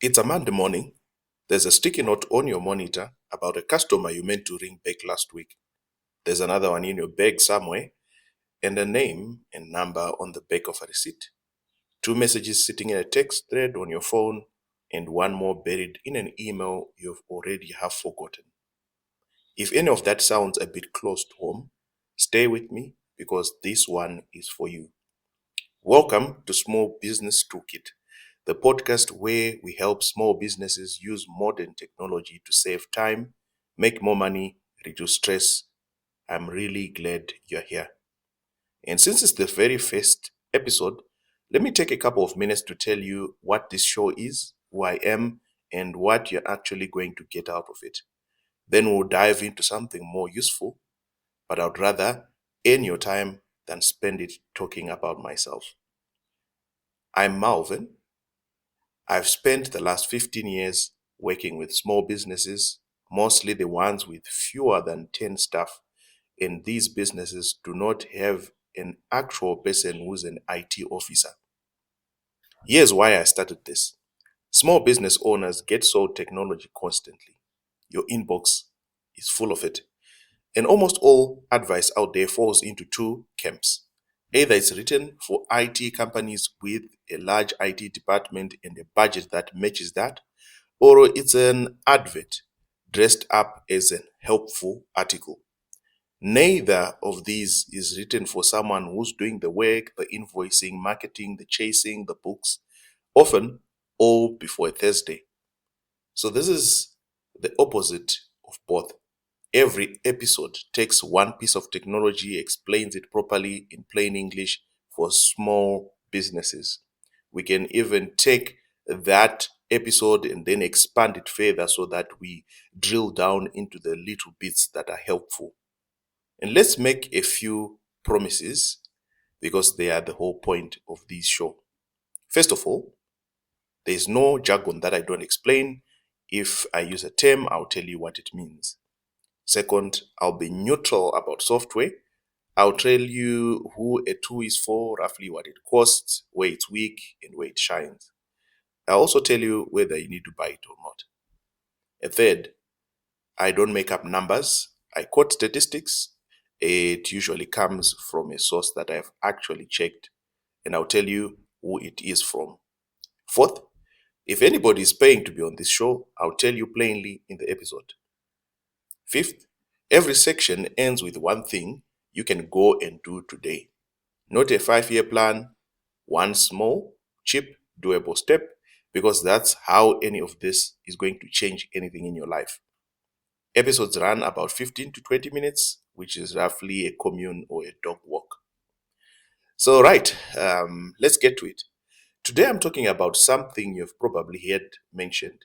It's a Monday morning. There's a sticky note on your monitor about a customer you meant to ring back last week. There's another one in your bag somewhere, and a name and number on the back of a receipt. Two messages sitting in a text thread on your phone, and one more buried in an email you've already half forgotten. If any of that sounds a bit close to home, stay with me because this one is for you. Welcome to Small Business Toolkit, the podcast where we help small businesses use modern technology to save time, make more money, reduce stress. I'm really glad you're here. And since it's the very first episode, let me take a couple of minutes to tell you what this show is, who I am, and what you're actually going to get out of it. Then we'll dive into something more useful, but I'd rather earn your time than spend it talking about myself. I'm Malvin. I've spent the last 15 years working with small businesses, mostly the ones with fewer than 10 staff, and these businesses do not have an actual person who's an IT officer. Here's why I started this. Small business owners get sold technology constantly. Your inbox is full of it. And almost all advice out there falls into two camps. Either it's written for IT companies with a large IT department and a budget that matches that, or it's an advert dressed up as a helpful article. Neither of these is written for someone who's doing the work, the invoicing, marketing, the chasing, the books, often all before a Thursday. So this is the opposite of both. Every episode takes one piece of technology, explains it properly in plain English for small businesses. We can even take that episode and then expand it further so that we drill down into the little bits that are helpful. And let's make a few promises because they are the whole point of this show. First of all, there is no jargon that I don't explain. If I use a term, I'll tell you what it means. Second, I'll be neutral about software. I'll tell you who a tool is for, roughly what it costs, where it's weak, and where it shines. I'll also tell you whether you need to buy it or not. A third, I don't make up numbers. I quote statistics. It usually comes from a source that I've actually checked, and I'll tell you who it is from. Fourth, if anybody is paying to be on this show, I'll tell you plainly in the episode. Fifth, every section ends with one thing you can go and do today. Not a 5-year plan, one small, cheap, doable step, because that's how any of this is going to change anything in your life. Episodes run about 15 to 20 minutes, which is roughly a commune or a dog walk. So, right, let's get to it. Today I'm talking about something you've probably heard mentioned,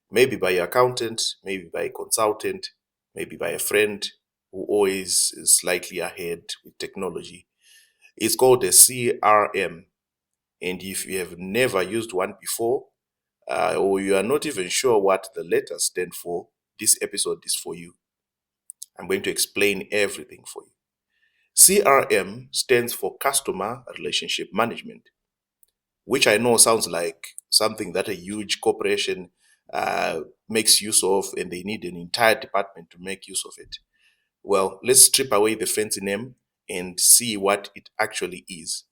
maybe by your accountant, maybe by a consultant, maybe by a friend who always is slightly ahead with technology. It's called a CRM. And if you have never used one before, or you are not even sure what the letters stand for, this episode is for you. I'm going to explain everything for you. CRM stands for Customer Relationship Management, which I know sounds like something that a huge corporation makes use of, and they need an entire department to make use of it. Well, let's strip away the fancy name and see what it actually is.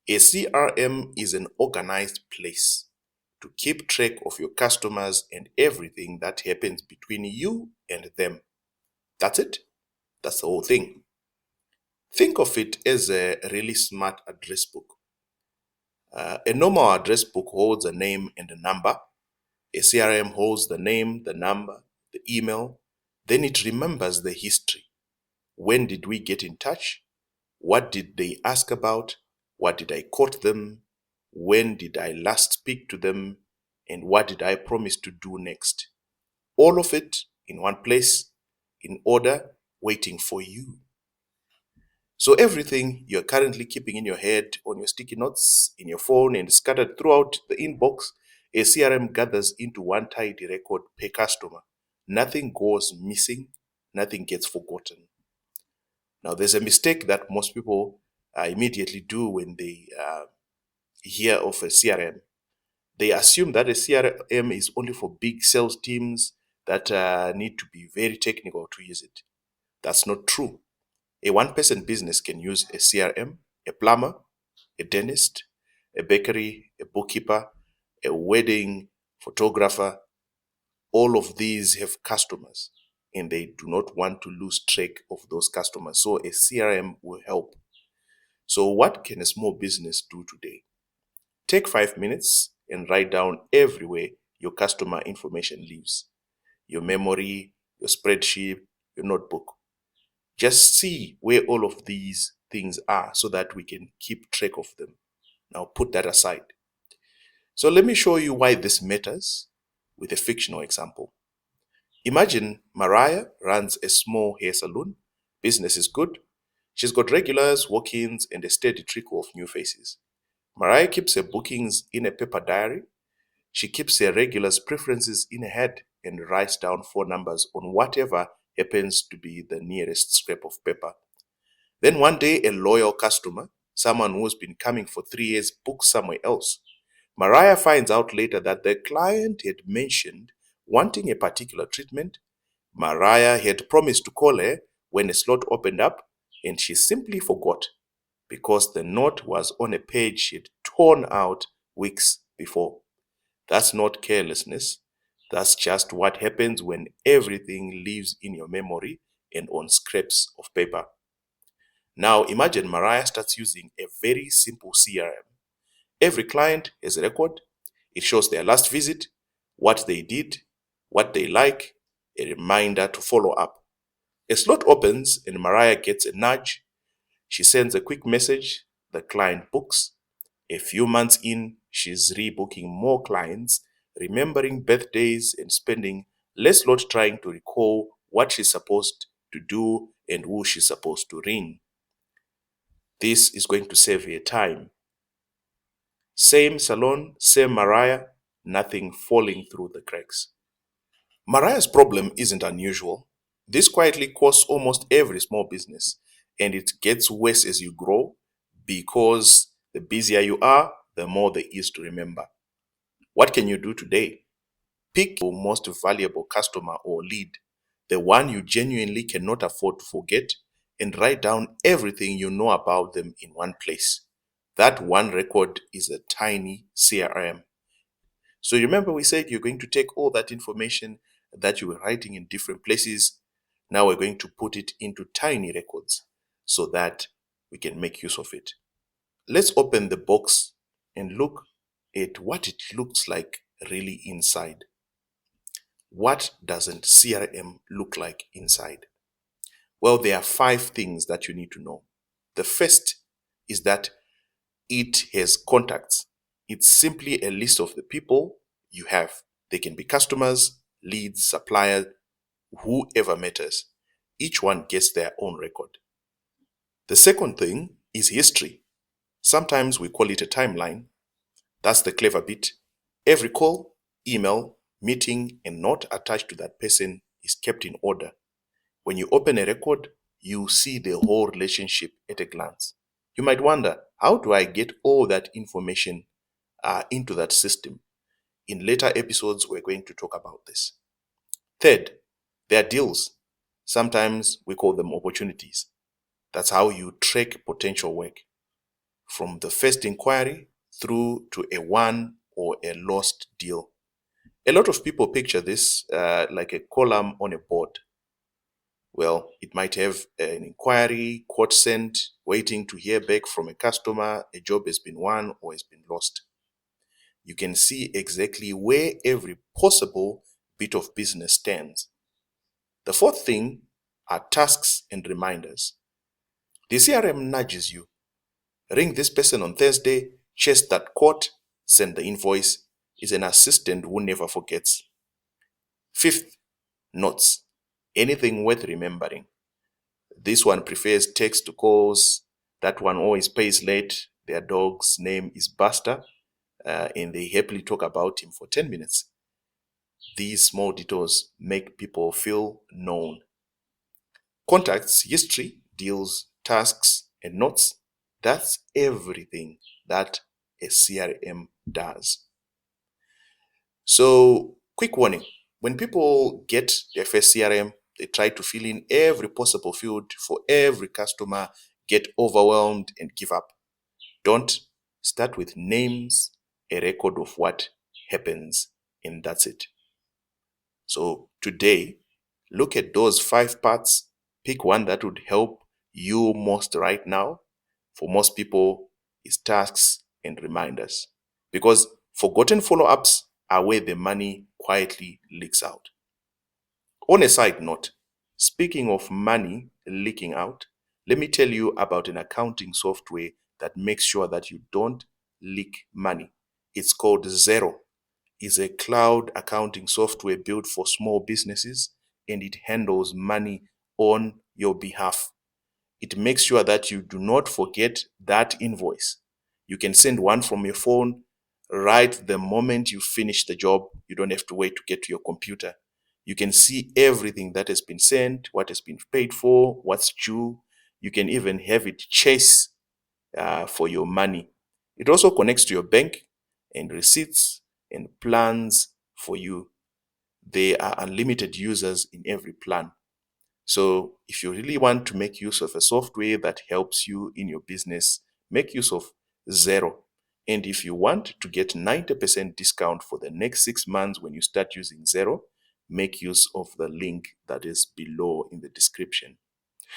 A CRM is an organized place to keep track of your customers and everything that happens between you and them. That's it. That's the whole thing. Think of it as a really smart address book. A normal address book holds a name and a number. A CRM holds the name, the number, the email. Then it remembers the history. When did we get in touch? What did they ask about? What did I quote them? When did I last speak to them? And what did I promise to do next? All of it in one place, in order, waiting for you. So everything you're currently keeping in your head, on your sticky notes, in your phone, and scattered throughout the inbox, a CRM gathers into one tidy record per customer. Nothing goes missing, nothing gets forgotten. Now, there's a mistake that most people immediately do when they hear of a CRM. They assume that a CRM is only for big sales teams that need to be very technical to use it. That's not true. A one-person business can use a CRM, a plumber, a dentist, a bakery, a bookkeeper, a wedding photographer. All of these have customers and they do not want to lose track of those customers. So a CRM will help. So what can a small business do today? Take 5 minutes and write down everywhere your customer information lives. Your memory, your spreadsheet, your notebook. Just see where all of these things are so that we can keep track of them. Now put that aside. So let me show you why this matters with a fictional example. Imagine Mariah runs a small hair salon. Business is good. She's got regulars, walk-ins, and a steady trickle of new faces. Mariah keeps her bookings in a paper diary. She keeps her regulars' preferences in her head and writes down phone numbers on whatever happens to be the nearest scrap of paper. Then one day, a loyal customer, someone who's been coming for 3 years, books somewhere else. Mariah finds out later that the client had mentioned wanting a particular treatment. Mariah had promised to call her when a slot opened up, and she simply forgot because the note was on a page she'd torn out weeks before. That's not carelessness. That's just what happens when everything lives in your memory and on scraps of paper. Now imagine Mariah starts using a very simple CRM. Every client has a record. It shows their last visit, what they did, what they like, a reminder to follow up. A slot opens and Mariah gets a nudge. She sends a quick message. The client books. A few months in, she's rebooking more clients, remembering birthdays and spending less lot trying to recall what she's supposed to do and who she's supposed to ring. This is going to save her time. Same salon, same Mariah, nothing falling through the cracks. Mariah's problem isn't unusual. This quietly costs almost every small business, and it gets worse as you grow because the busier you are, the more there is to remember. What can you do today? Pick your most valuable customer or lead, the one you genuinely cannot afford to forget, and write down everything you know about them in one place. That one record is a tiny CRM. So remember we said you're going to take all that information that you were writing in different places. Now we're going to put it into tiny records so that we can make use of it. Let's open the box and look at what it looks like really inside. What doesn't CRM look like inside? Well, there are 5 things that you need to know. The first is that it has contacts. It's simply a list of the people you have. They can be customers, leads, suppliers, whoever matters. Each one gets their own record. The second thing is history. Sometimes we call it a timeline. That's the clever bit. Every call, email, meeting, and note attached to that person is kept in order. When you open a record, you see the whole relationship at a glance. You might wonder, how do I get all that information into that system? In later episodes, we're going to talk about this. Third, there are deals. Sometimes we call them opportunities. That's how you track potential work. From the first inquiry through to a won or a lost deal. A lot of people picture this like a column on a board. Well, it might have an inquiry, quote sent, waiting to hear back from a customer, a job has been won or has been lost. You can see exactly where every possible bit of business stands. The fourth thing are tasks and reminders. The CRM nudges you. Ring this person on Thursday, chase that quote, send the invoice. Is an assistant who never forgets. Fifth, notes. Anything worth remembering. This one prefers text to calls. That one always pays late. Their dog's name is Buster, and they happily talk about him for 10 minutes. These small detours make people feel known. Contacts, history, deals, tasks, and notes. That's everything that a CRM does. So, quick warning, when people get their first CRM, they try to fill in every possible field for every customer, get overwhelmed, and give up. Don't. Start with names, a record of what happens, and that's it. So, today, look at those 5 parts, pick one that would help you most right now. For most people, it's tasks and reminders. Because forgotten follow ups are where the money quietly leaks out. On a side note, speaking of money leaking out, let me tell you about an accounting software that makes sure that you don't leak money. It's called Zero. It's a cloud accounting software built for small businesses, and it handles money on your behalf. It makes sure that you do not forget that invoice. You can send one from your phone right the moment you finish the job. You don't have to wait to get to your computer. You can see everything that has been sent, what has been paid for, what's due. You can even have it chase for your money. It also connects to your bank and receipts and plans for you. There are unlimited users in every plan. So if you really want to make use of a software that helps you in your business, make use of Zero. And if you want to get 90% discount for the next 6 months when you start using Zero, make use of the link that is below in the description.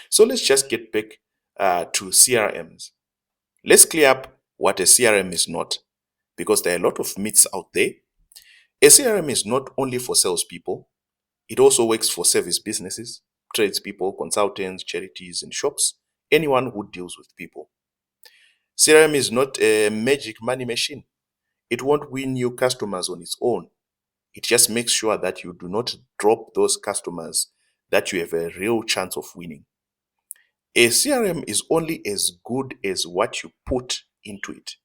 So let's just get back to CRMs. Let's clear up what a CRM is not, because there are a lot of myths out there. A CRM is not only for salespeople, it also works for service businesses, tradespeople, consultants, charities, and shops, anyone who deals with people. CRM is not a magic money machine. It won't win you customers on its own. It just makes sure that you do not drop those customers that you have a real chance of winning. A CRM is only as good as what you put into it.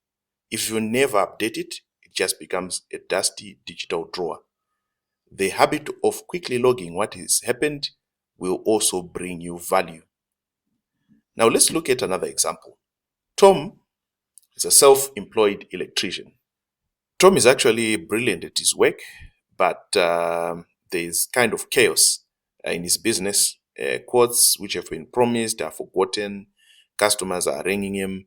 If you never update it, it just becomes a dusty digital drawer. The habit of quickly logging what has happened will also bring you value. Now let's look at another example. Tom is a self-employed electrician. Tom is actually brilliant at his work, but there's kind of chaos in his business. Quotes which have been promised are forgotten. Customers are ringing him,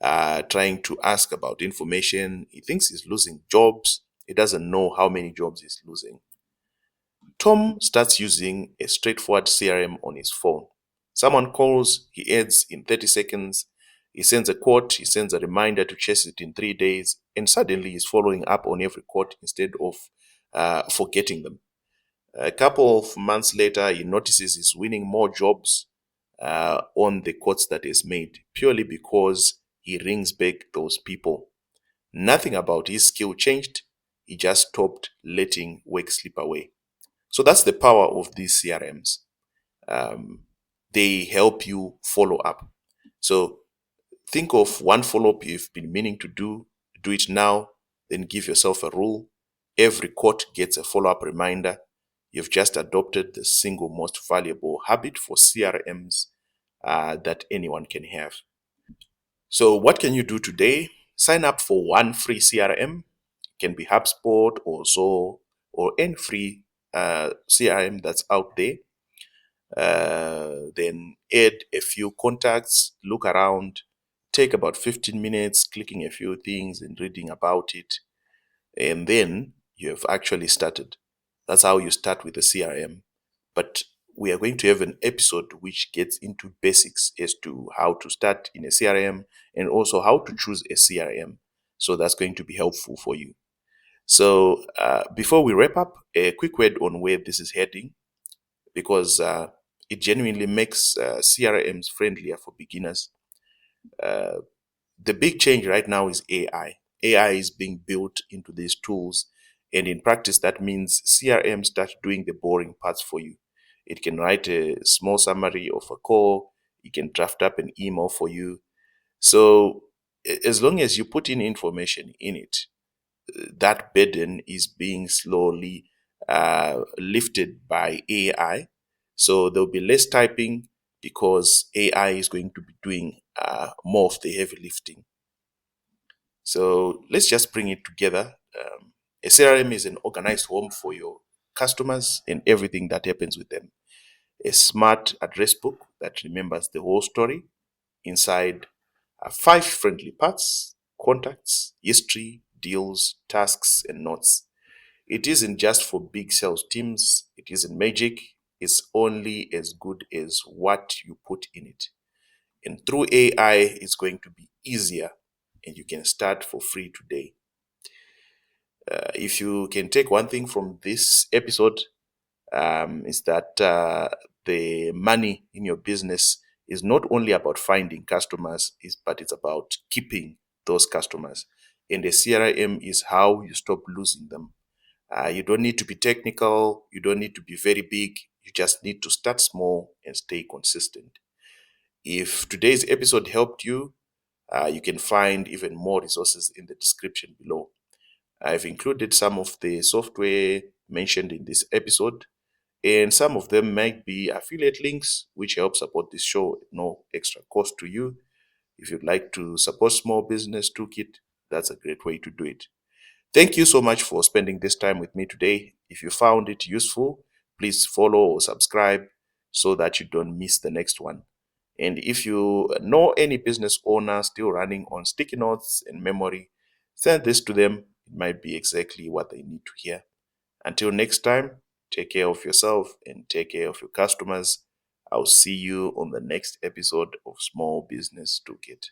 trying to ask about information. He thinks he's losing jobs. He doesn't know how many jobs he's losing. Tom starts using a straightforward CRM on his phone. Someone calls, he adds in 30 seconds, he sends a quote, he sends a reminder to chase it in 3 days, and suddenly he's following up on every quote instead of forgetting them. A couple of months later, he notices he's winning more jobs on the quotes that he's made, purely because he rings back those people. Nothing about his skill changed, he just stopped letting work slip away. So that's the power of these CRMs. They help you follow up. So think of one follow up you've been meaning to do it now, then give yourself a rule. Every quote gets a follow up reminder. You've just adopted the single most valuable habit for CRMs that anyone can have. So, what can you do today? Sign up for one free CRM. It can be HubSpot or Zoho or any free CRM that's out there. Then add a few contacts, look around, take about 15 minutes clicking a few things and reading about it, and then you have actually started. That's how you start with the CRM. But we are going to have an episode which gets into basics as to how to start in a CRM and also how to choose a CRM. So that's going to be helpful for you. So before we wrap up, a quick word on where this is heading, because it genuinely makes CRMs friendlier for beginners. The big change right now is AI. AI is being built into these tools, and in practice, that means CRM start doing the boring parts for you. It can write a small summary of a call, it can draft up an email for you. So, as long as you put in information in it, that burden is being slowly lifted by AI. So there'll be less typing because AI is going to be doing more of the heavy lifting. So let's just bring it together. A CRM is an organized home for your customers and everything that happens with them. A smart address book that remembers the whole story. Inside are 5 friendly parts: contacts, history, deals, tasks, and notes. It isn't just for big sales teams, it isn't magic. It's only as good as what you put in it. And through AI, it's going to be easier, and you can start for free today. If you can take one thing from this episode, is that the money in your business is not only about finding customers, but it's about keeping those customers. And the CRM is how you stop losing them. You don't need to be technical, you don't need to be very big, you just need to start small and stay consistent. If today's episode helped you, you can find even more resources in the description below. I've included some of the software mentioned in this episode, and some of them might be affiliate links, which help support this show at no extra cost to you. If you'd like to support Small Business Toolkit, that's a great way to do it. Thank you so much for spending this time with me today. If you found it useful, please follow or subscribe so that you don't miss the next one. And if you know any business owner still running on sticky notes and memory, send this to them. It might be exactly what they need to hear. Until next time, take care of yourself and take care of your customers. I'll see you on the next episode of Small Business Toolkit.